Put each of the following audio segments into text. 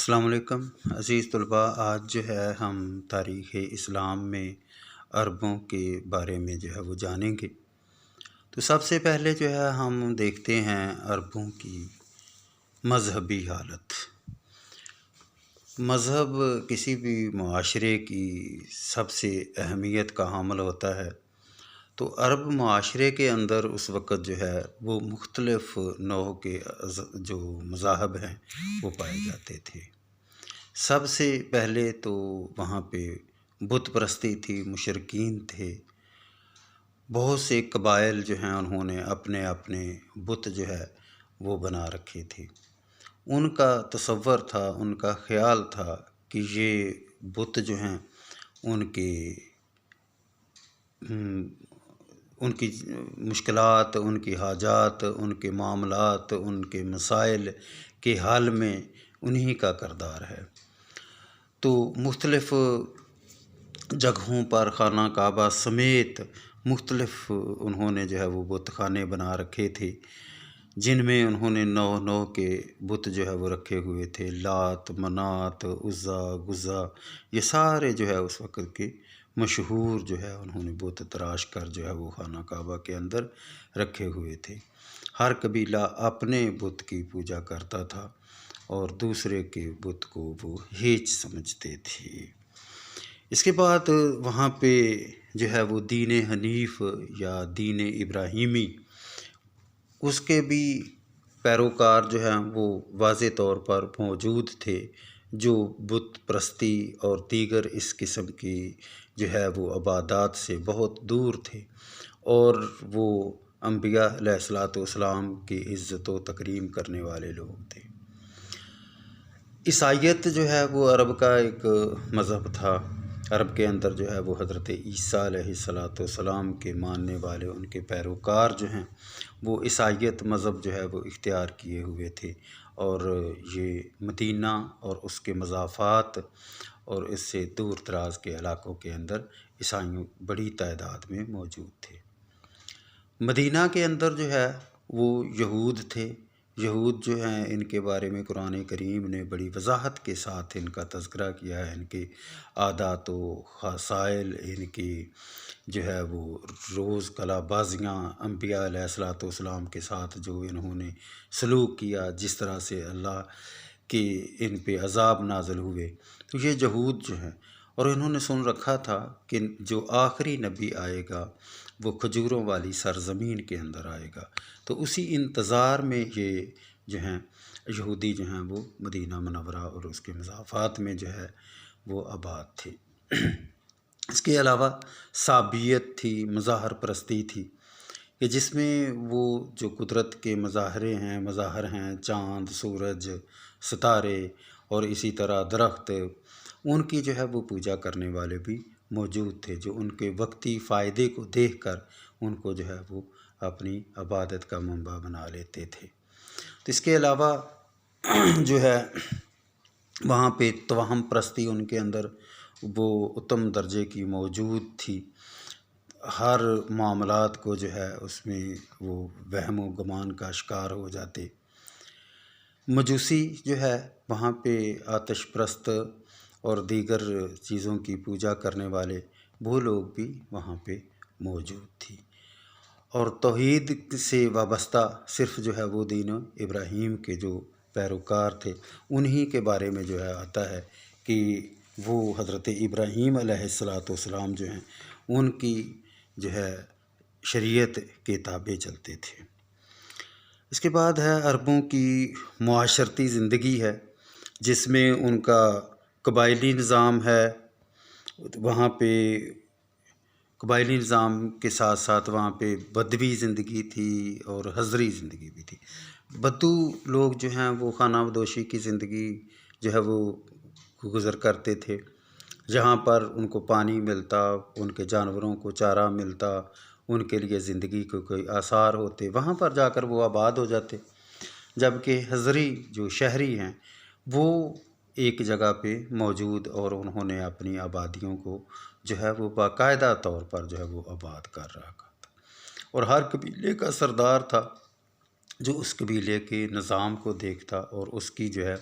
السلام علیکم عزیز طلباء، آج جو ہے ہم تاریخ اسلام میں عربوں کے بارے میں جو ہے وہ جانیں گے۔ تو سب سے پہلے جو ہے ہم دیکھتے ہیں عربوں کی مذہبی حالت۔ مذہب کسی بھی معاشرے کی سب سے اہمیت کا حامل ہوتا ہے، تو عرب معاشرے کے اندر اس وقت جو ہے وہ مختلف نوع کے جو مذاہب ہیں وہ پائے جاتے تھے۔ سب سے پہلے تو وہاں پہ بت پرستی تھی، مشرکین تھے۔ بہت سے قبائل جو ہیں انہوں نے اپنے اپنے بت جو ہے وہ بنا رکھے تھے۔ ان کا تصور تھا، ان کا خیال تھا کہ یہ بت جو ہیں ان کی مشکلات، ان کی حاجات، ان کے معاملات، ان کے مسائل کے حل میں انہی کا کردار ہے۔ تو مختلف جگہوں پر خانہ کعبہ سمیت مختلف انہوں نے جو ہے وہ بت خانے بنا رکھے تھے، جن میں انہوں نے نو کے بت جو ہے وہ رکھے ہوئے تھے۔ لات، منات، عزا، غزا، یہ سارے جو ہے اس وقت کے مشہور جو ہے انہوں نے بت تراش کر جو ہے وہ خانہ کعبہ کے اندر رکھے ہوئے تھے۔ ہر قبیلہ اپنے بت کی پوجا کرتا تھا اور دوسرے کے بت کو وہ ہیچ سمجھتے تھے۔ اس کے بعد وہاں پہ جو ہے وہ دین حنیف یا دین ابراہیمی، اس کے بھی پیروکار جو ہیں وہ واضح طور پر موجود تھے، جو بت پرستی اور دیگر اس قسم کی جو ہے وہ عبادات سے بہت دور تھے، اور وہ انبیاء علیہ الصلوۃ والسلام کی عزت و تکریم کرنے والے لوگ تھے۔ عیسائیت جو ہے وہ عرب کا ایک مذہب تھا۔ عرب کے اندر جو ہے وہ حضرت عیسیٰ علیہ الصلوۃ والسلام کے ماننے والے، ان کے پیروکار جو ہیں وہ عیسائیت مذہب جو ہے وہ اختیار کیے ہوئے تھے، اور یہ مدینہ اور اس کے مضافات اور اس سے دور دراز کے علاقوں کے اندر عیسائیوں بڑی تعداد میں موجود تھے۔ مدینہ کے اندر جو ہے وہ یہود تھے۔ یہود جو ہیں ان کے بارے میں قرآن کریم نے بڑی وضاحت کے ساتھ ان کا تذکرہ کیا ہے۔ ان کے عادات و خصائل، ان کی جو ہے وہ روز کلا بازیاں، انبیاء علیہ الصلوۃ والسلام کے ساتھ جو انہوں نے سلوک کیا، جس طرح سے اللہ کے ان پہ عذاب نازل ہوئے، تو یہ یہود جو ہیں، اور انہوں نے سن رکھا تھا کہ جو آخری نبی آئے گا وہ کھجوروں والی سرزمین کے اندر آئے گا، تو اسی انتظار میں یہ جو ہیں یہودی جو ہیں وہ مدینہ منورہ اور اس کے مضافات میں جو ہے وہ آباد تھے۔ اس کے علاوہ صابیت تھی، مظاہر پرستی تھی، کہ جس میں وہ جو قدرت کے مظاہر ہیں، چاند، سورج، ستارے اور اسی طرح درخت، ان کی جو ہے وہ پوجا کرنے والے بھی موجود تھے، جو ان کے وقتی فائدے کو دیکھ کر ان کو جو ہے وہ اپنی عبادت کا منبع بنا لیتے تھے۔ تو اس کے علاوہ جو ہے وہاں پہ توہم پرستی ان کے اندر وہ اتم درجے کی موجود تھی۔ ہر معاملات کو جو ہے اس میں وہ وہم و گمان کا شکار ہو جاتے۔ مجوسی جو ہے وہاں پہ آتش پرست اور دیگر چیزوں کی پوجا کرنے والے وہ لوگ بھی وہاں پہ موجود تھی۔ اور توحید سے وابستہ صرف جو ہے وہ دین ابراہیم کے جو پیروکار تھے، انہی کے بارے میں جو ہے آتا ہے کہ وہ حضرت ابراہیم علیہ الصلوۃ والسلام جو ہیں ان کی جو ہے شریعت کے تابع چلتے تھے۔ اس کے بعد ہے عربوں کی معاشرتی زندگی ہے، جس میں ان کا قبائلی نظام ہے۔ وہاں پہ قبائلی نظام کے ساتھ ساتھ وہاں پہ بدوی زندگی تھی اور حضری زندگی بھی تھی۔ بدو لوگ جو ہیں وہ خانہ بدوشی کی زندگی جو ہے وہ گزر کرتے تھے، جہاں پر ان کو پانی ملتا، ان کے جانوروں کو چارہ ملتا، ان کے لیے زندگی کو کوئی آثار ہوتے، وہاں پر جا کر وہ آباد ہو جاتے۔ جبکہ حضری جو شہری ہیں وہ ایک جگہ پہ موجود، اور انہوں نے اپنی آبادیوں کو جو ہے وہ باقاعدہ طور پر جو ہے وہ آباد کر رکھا تھا، اور ہر قبیلے کا سردار تھا جو اس قبیلے کے نظام کو دیکھتا اور اس کی جو ہے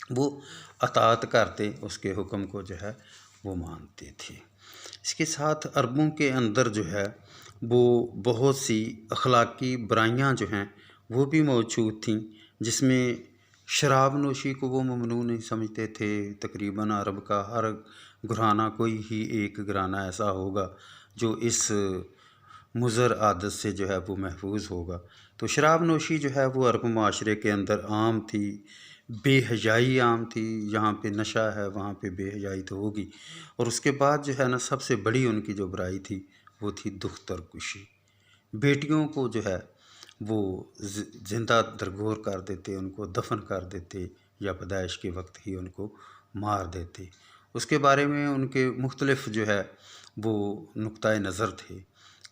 وہ اطاعت کرتے، اس کے حکم کو جو ہے وہ مانتے تھے۔ اس کے ساتھ عربوں کے اندر جو ہے وہ بہت سی اخلاقی برائیاں جو ہیں وہ بھی موجود تھیں، جس میں شراب نوشی کو وہ ممنوع نہیں سمجھتے تھے۔ تقریباً عرب کا ہر گھرانہ کوئی ہی ایک گھرانہ ایسا ہوگا جو اس مضر عادت سے جو ہے وہ محفوظ ہوگا۔ تو شراب نوشی جو ہے وہ عرب معاشرے کے اندر عام تھی، بے حیائی عام تھی۔ جہاں پہ نشہ ہے وہاں پہ بے حیائی تو ہوگی۔ اور اس کے بعد جو ہے نا سب سے بڑی ان کی جو برائی تھی وہ تھی دختر کشی۔ بیٹیوں کو جو ہے وہ زندہ درگور کر دیتے، ان کو دفن کر دیتے یا پیدائش کے وقت ہی ان کو مار دیتے۔ اس کے بارے میں ان کے مختلف جو ہے وہ نقطۂ نظر تھے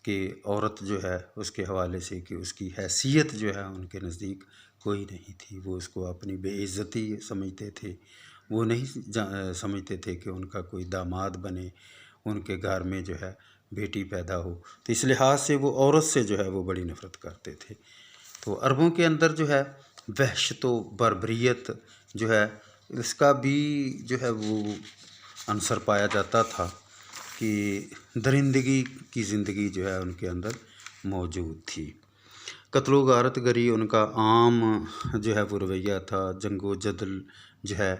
کہ عورت جو ہے اس کے حوالے سے کہ اس کی حیثیت جو ہے ان کے نزدیک کوئی نہیں تھی۔ وہ اس کو اپنی بے عزتی سمجھتے تھے۔ وہ نہیں سمجھتے تھے کہ ان کا کوئی داماد بنے، ان کے گھر میں جو ہے بیٹی پیدا ہو۔ تو اس لحاظ سے وہ عورت سے جو ہے وہ بڑی نفرت کرتے تھے۔ تو عربوں کے اندر جو ہے وحشت و بربریت جو ہے اس کا بھی جو ہے وہ عنصر پایا جاتا تھا کہ درندگی کی زندگی جو ہے ان کے اندر موجود تھی۔ قتل و غارت گری ان کا عام جو ہے وہ رویہ تھا۔ جنگ و جدل جو ہے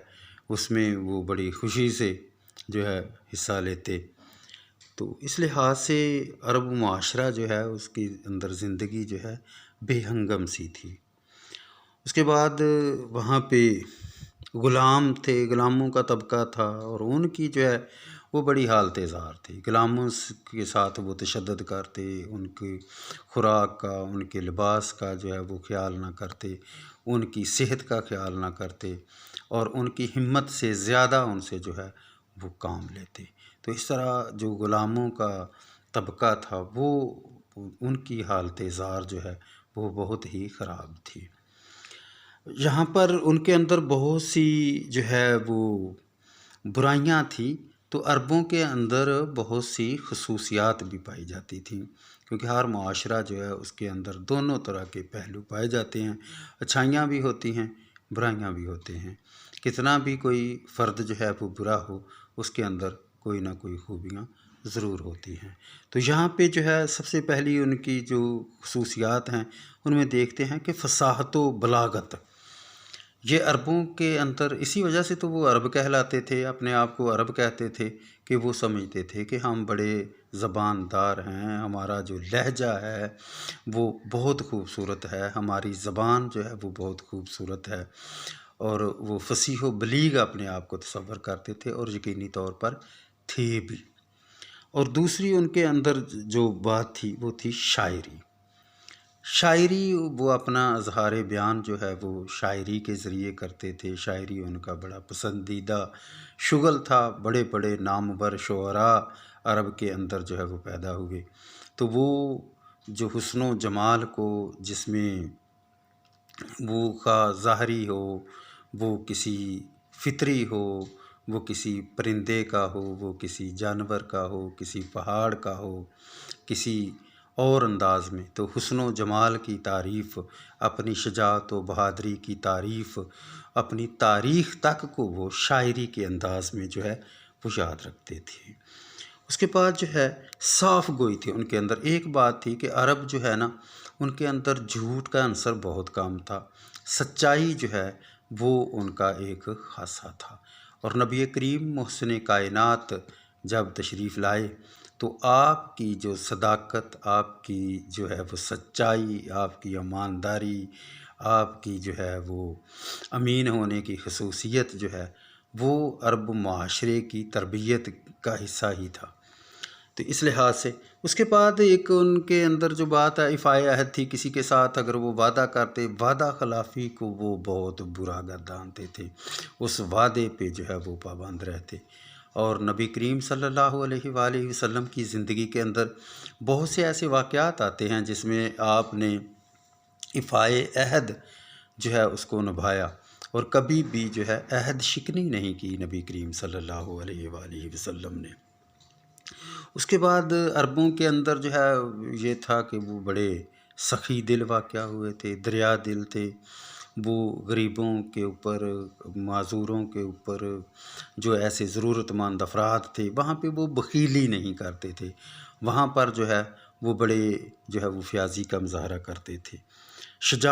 اس میں وہ بڑی خوشی سے جو ہے حصہ لیتے۔ تو اس لحاظ سے عرب معاشرہ جو ہے اس کی اندر زندگی جو ہے بے ہنگم سی تھی۔ اس کے بعد وہاں پہ غلام تھے، غلاموں کا طبقہ تھا، اور ان کی جو ہے وہ بڑی حالت زار تھی۔ غلاموں کے ساتھ وہ تشدد کرتے، ان کی خوراک کا، ان کے لباس کا جو ہے وہ خیال نہ کرتے، ان کی صحت کا خیال نہ کرتے، اور ان کی ہمت سے زیادہ ان سے جو ہے وہ کام لیتے۔ تو اس طرح جو غلاموں کا طبقہ تھا وہ ان کی حالت زار جو ہے وہ بہت ہی خراب تھی۔ یہاں پر ان کے اندر بہت سی جو ہے وہ برائیاں تھیں، تو عربوں کے اندر بہت سی خصوصیات بھی پائی جاتی تھیں، کیونکہ ہر معاشرہ جو ہے اس کے اندر دونوں طرح کے پہلو پائے جاتے ہیں۔ اچھائیاں بھی ہوتی ہیں، برائیاں بھی ہوتے ہیں۔ کتنا بھی کوئی فرد جو ہے وہ برا ہو، اس کے اندر کوئی نہ کوئی خوبیاں ضرور ہوتی ہیں۔ تو یہاں پہ جو ہے سب سے پہلی ان کی جو خصوصیات ہیں ان میں دیکھتے ہیں کہ فصاحت و بلاغت۔ یہ عربوں کے اندر اسی وجہ سے تو وہ عرب کہلاتے تھے، اپنے آپ کو عرب کہتے تھے کہ وہ سمجھتے تھے کہ ہم بڑے زبان دار ہیں، ہمارا جو لہجہ ہے وہ بہت خوبصورت ہے، ہماری زبان جو ہے وہ بہت خوبصورت ہے، اور وہ فصیح و بلیغ اپنے آپ کو تصور کرتے تھے، اور یقینی طور پر تھے بھی۔ اور دوسری ان کے اندر جو بات تھی وہ تھی شاعری۔ شاعری وہ اپنا اظہار بیان جو ہے وہ شاعری کے ذریعے کرتے تھے۔ شاعری ان کا بڑا پسندیدہ شغل تھا۔ بڑے بڑے نامور شعراء عرب کے اندر جو ہے وہ پیدا ہوئے۔ تو وہ جو حسن و جمال کو جس میں وہ خواہ ظاہری ہو، وہ کسی فطری ہو، وہ کسی پرندے کا ہو، وہ کسی جانور کا ہو، کسی پہاڑ کا ہو، کسی اور انداز میں، تو حسن و جمال کی تعریف، اپنی شجاعت و بہادری کی تعریف، اپنی تاریخ تک کو وہ شاعری کے انداز میں جو ہے وہ یاد رکھتے تھے۔ اس کے بعد جو ہے صاف گوئی تھی ان کے اندر۔ ایک بات تھی کہ عرب جو ہے نا ان کے اندر جھوٹ کا عنصر بہت کم تھا، سچائی جو ہے وہ ان کا ایک خاصہ تھا۔ اور نبی کریم محسن کائنات جب تشریف لائے تو آپ کی جو صداقت، آپ کی جو ہے وہ سچائی، آپ کی ایمانداری، آپ کی جو ہے وہ امین ہونے کی خصوصیت جو ہے وہ عرب معاشرے کی تربیت کا حصہ ہی تھا۔ تو اس لحاظ سے اس کے بعد ایک ان کے اندر جو بات ہے ایفائے عہد تھی۔ کسی کے ساتھ اگر وہ وعدہ کرتے، وعدہ خلافی کو وہ بہت برا گردانتے تھے، اس وعدے پہ جو ہے وہ پابند رہتے۔ اور نبی کریم صلی اللہ علیہ وآلہ وسلم کی زندگی کے اندر بہت سے ایسے واقعات آتے ہیں جس میں آپ نے ایفائے عہد جو ہے اس کو نبھایا، اور کبھی بھی جو ہے عہد شکنی نہیں کی نبی کریم صلی اللہ علیہ وآلہ وسلم نے۔ اس کے بعد عربوں کے اندر جو ہے یہ تھا کہ وہ بڑے سخی دل واقع ہوئے تھے، دریا دل تھے۔ وہ غریبوں کے اوپر، معذوروں کے اوپر، جو ایسے ضرورت مند افراد تھے وہاں پہ وہ بخیلی نہیں کرتے تھے، وہاں پر جو ہے وہ بڑے جو ہے وہ فیاضی کا مظاہرہ کرتے تھے۔